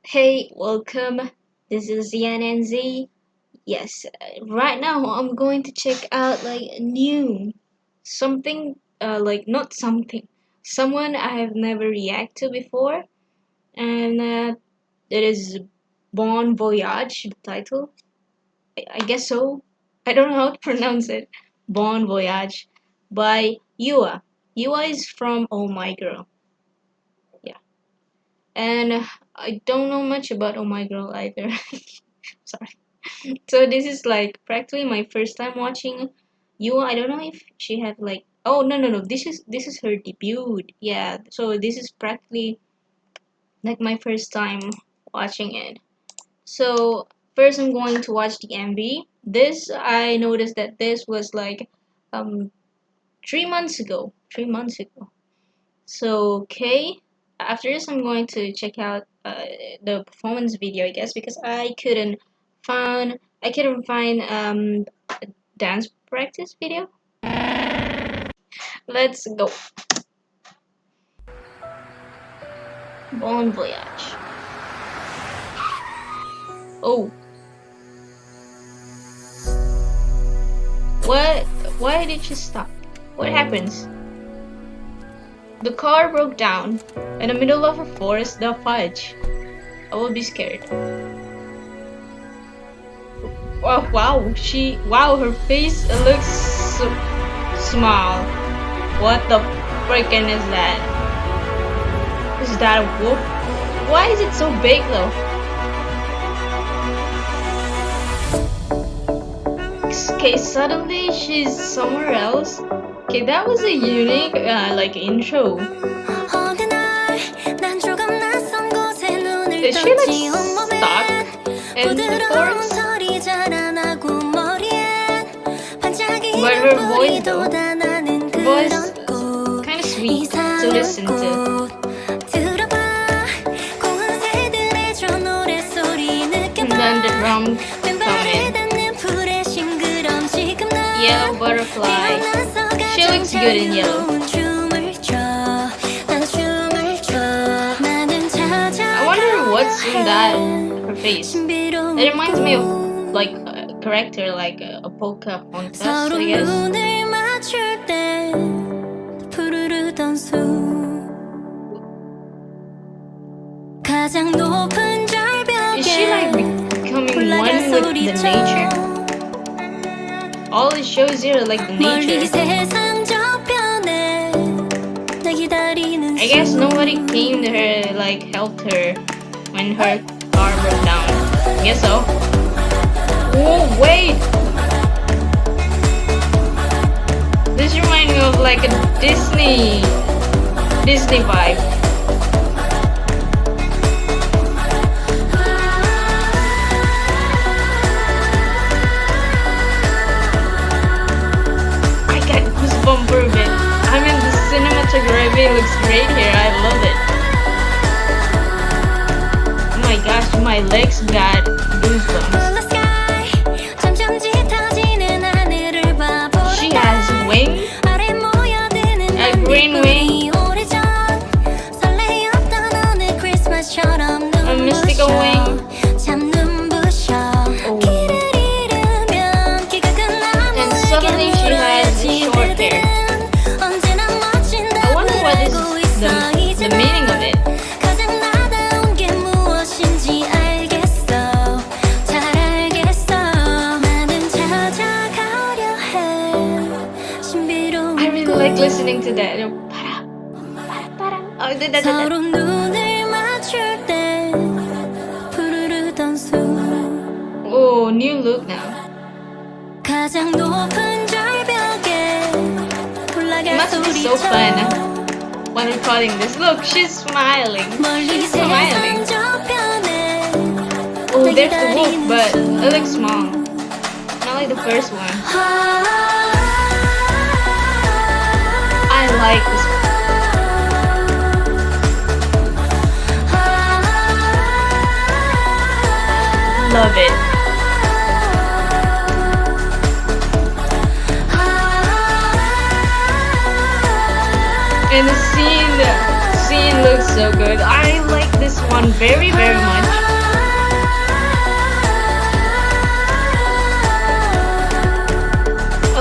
Hey, welcome. This is Zyan and Z. Yes, right now I'm going to check out like new something, like not something, someone I have never reacted to before, and it is Bon Voyage, the title. I guess so. I don't know how to pronounce it. Bon Voyage by YooA. YooA is from Oh My Girl. Yeah, and I don't know much about Oh My Girl either. Sorry. So this is like practically my first time watching you. I don't know if she had like no, this is her debut. Yeah. So this is practically like my first time watching it. So first I'm going to watch the MV. This I noticed that this was like um 3 months ago. 3 months ago. So okay. After this I'm going to check out the performance video I guess because I couldn't find dance practice video. Let's go. Bon voyage. Oh, what? Why did she stop? What happens? The car broke down in the middle of a forest. The fudge. I will be scared. Oh, wow, her face looks so small. What the freaking is that? Is that a wolf? Why is it so big though? Okay, suddenly she's somewhere else. Okay, that was a unique like intro. Is she like stuck in the forest? But her voice though, her voice kind of sweet to listen to. And then the drum come in. Yellow butterfly. She looks good in yellow. I wonder what's in that her face. It reminds me of like a character like a Pocahontas, I guess. Is she like becoming one with the nature? All it shows here like the nature. I guess nobody came to her, like helped her when her car broke down. I guess so. Oh wait! This reminds me of like a Disney vibe. Bumper bit. I mean, the cinematography looks great here. I love it. Oh my gosh, my legs got goosebumps. She has wings, a green wing, a mystical wing. Oh. And suddenly she has short hair. I wonder what is the meaning of it. I really like listening to that. Oh, oh, new look now. It must be so fun when recording this. Look, she's smiling. She's smiling. Oh, there's the wolf, but it looks small. Not like the first one. I like this one. Love it. And the scene scene looks so good. I like this one very, very much.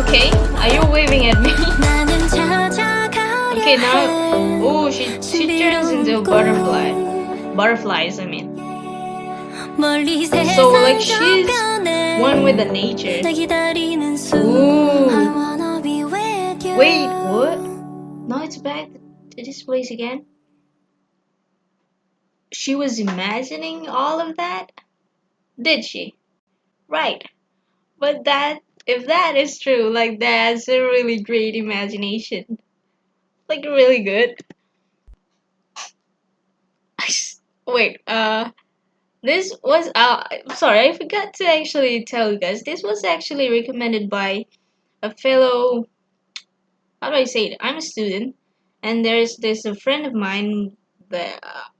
Okay, are you waving at me? Okay, now, oh, she turns into a butterfly. Butterflies, I mean. So, like, she's one with the nature. Ooh. Wait, what? Now it's back to this place again? She was imagining all of that? Did she? Right. But if that is true, like, that's a really great imagination. Like, really good. Wait, this was, sorry, I forgot to actually tell you guys. This was actually recommended by a fellow, how do I say it? I'm a student, and there's a friend of mine, the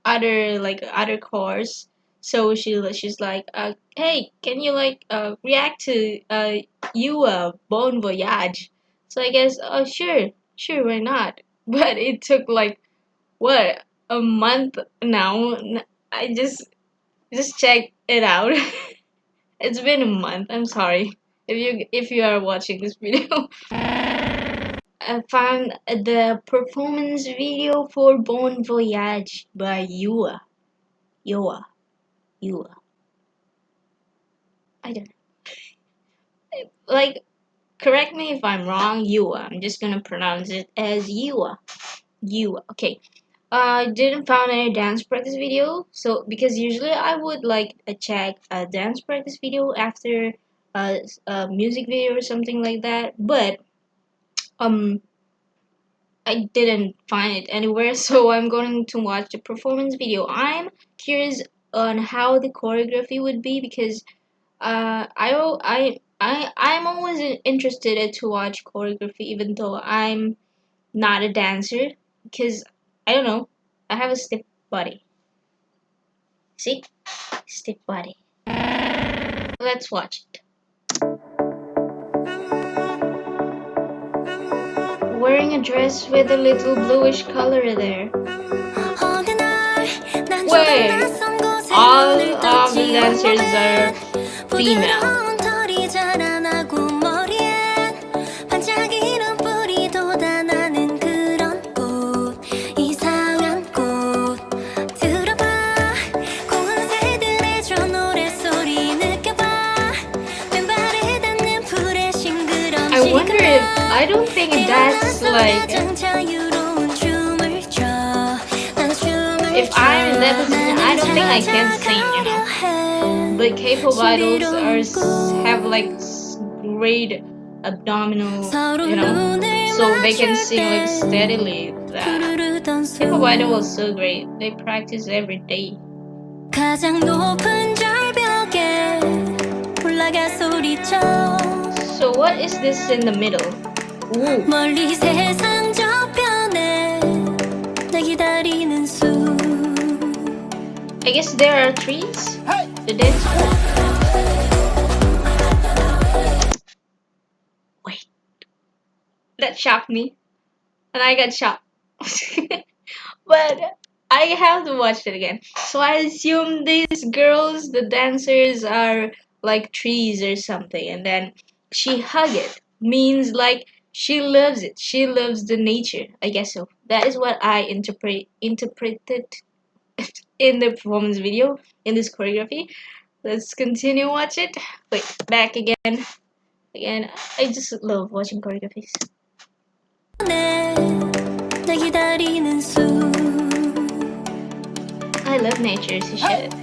other course. So she's like, hey, can you like react to YooA Bon Voyage? So I guess, oh sure, why not? But it took like what, a month now. I just checked it out. It's been a month. I'm sorry if you are watching this video. I found the performance video for Bon Voyage by YooA. YooA. I don't know. Like, correct me if I'm wrong, YooA. I'm just gonna pronounce it as YooA. YooA. Okay. I didn't found any dance practice video, so because usually I would like check a dance practice video after a music video or something like that, but I didn't find it anywhere, so I'm going to watch the performance video. I'm curious on how the choreography would be because I'm always interested to watch choreography even though I'm not a dancer because I don't know, I have a stiff body. See? Stiff body. Let's watch it. Wearing a dress with a little bluish color there. Wait, all of the dancers are female. I wonder if, I don't think that's like, if I'm in that position, I don't think I can sing, you know. But K-pop idols have like great abdominal, you know, so they can sing like steadily. That K-pop idol was so great. They practice every day. So what is this in the middle? Ooh. I guess there are trees. The dance floor. Wait, that shocked me, and I got shocked. But I have to watch it again. So I assume these girls, the dancers, are like trees or something, and then she hug it means like she loves it. She loves the nature. I guess so. That is what I interpreted in the performance video, in this choreography. Let's continue watch it. Wait, back again. I just love watching choreographies. I love nature, she said.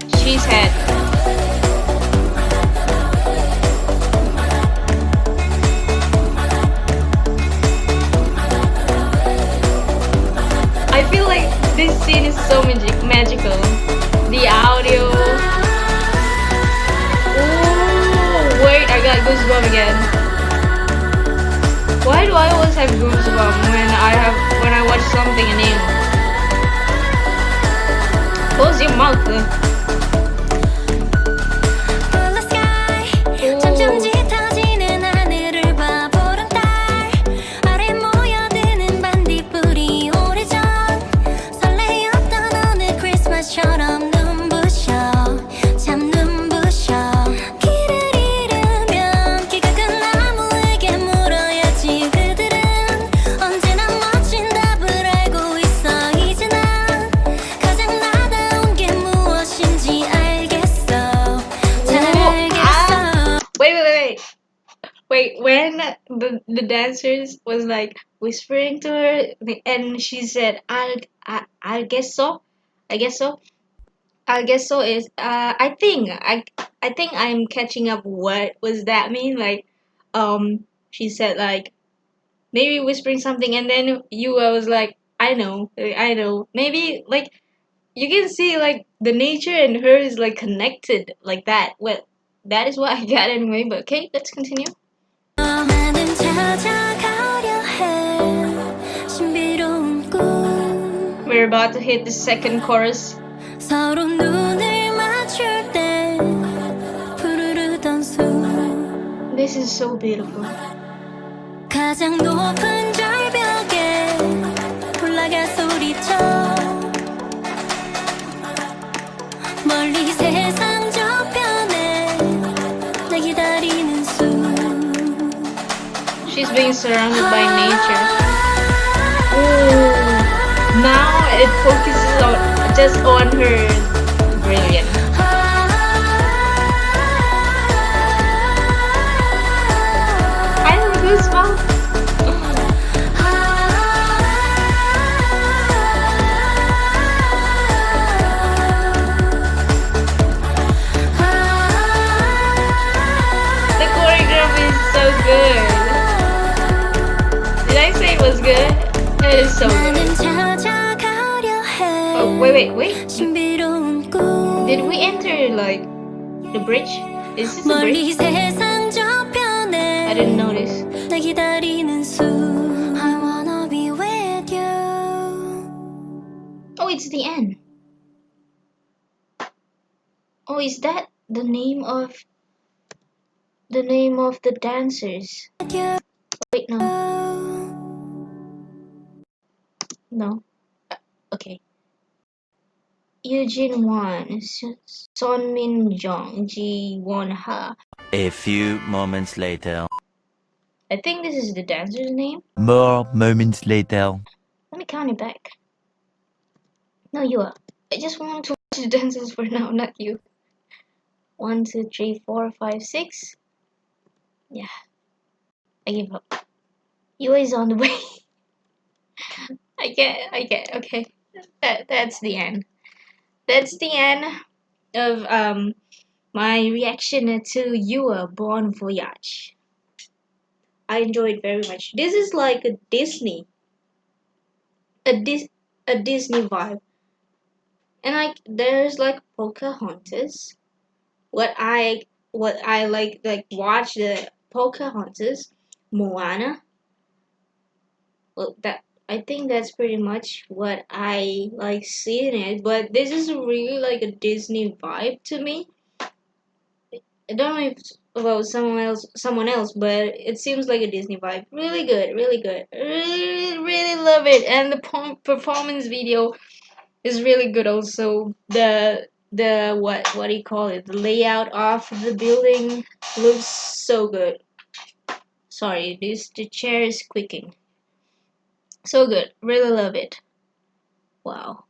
I feel like this scene is so magical. The audio. Ooh, wait, I got goosebumps again. Why do I always have goosebumps when I watch something new? Close your mouth. the dancers was like whispering to her, and she said, I guess so, I guess so, I guess so." Is I think I'm catching up. What was that mean? Like, she said like maybe whispering something, and then you was like, I know, maybe like you can see like the nature and her is like connected like that. Well, that is what I got anyway. But okay, let's continue. We're about to hit the second chorus. This is so beautiful. 가장 높은 절벽에 올라가 소리쳐 멀리 세상 저편에 나 기다리는 숨. She's being surrounded by nature. Ooh, now it focuses on just on her. Brilliant. I have goosebumps. The choreography is so good. Did I say it was good? It is so good. Oh, wait. Did we enter like the bridge? Is this a bridge? I didn't notice. Oh, it's the end. Oh, is that the name of the dancers? Wait, no. No. Okay. Eugene Wan, Son Min Jong, Ji Won Ha. A few moments later. I think this is the dancer's name. More moments later. Let me count it back. No, you are. I just want to watch the dancers for now, not you. 1, 2, 3, 4, 5, 6. Yeah. I give up. YooA is on the way. I get. Okay. That's the end. That's the end of my reaction to YooA Bon Voyage. I enjoyed very much. This is like a Disney, a Disney vibe, and like there's like Pocahontas. What I like watch the Pocahontas, Moana. Well, that I think that's pretty much what I like seeing it. But this is really like a Disney vibe to me. I don't know if it's about someone else, but it seems like a Disney vibe. Really good, really good. Really love it, and the performance video is really good. Also, the what do you call it? The layout of the building looks so good. Sorry, the chair is squeaking. So good, really love it. Wow.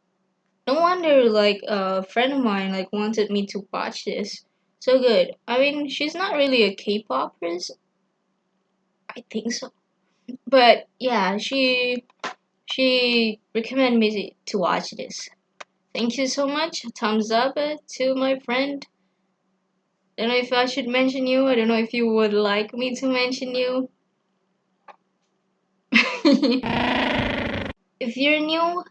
No wonder like a friend of mine like wanted me to watch this. So good. I mean, she's not really a K-popers. I think so. But yeah, she recommended me to watch this. Thank you so much. Thumbs up to my friend. I don't know if I should mention you. I don't know if you would like me to mention you. If you're new,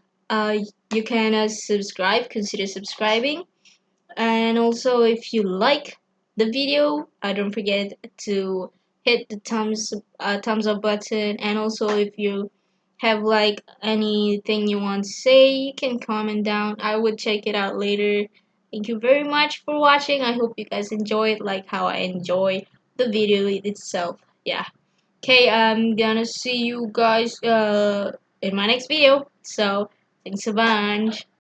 you can subscribe. Consider subscribing. And also, if you like the video, don't forget to hit the thumbs up button. And also, if you have like anything you want to say, you can comment down. I would check it out later. Thank you very much for watching. I hope you guys enjoyed like how I enjoy the video itself. Yeah. Okay, I'm gonna see you guys in my next video. So thanks a bunch.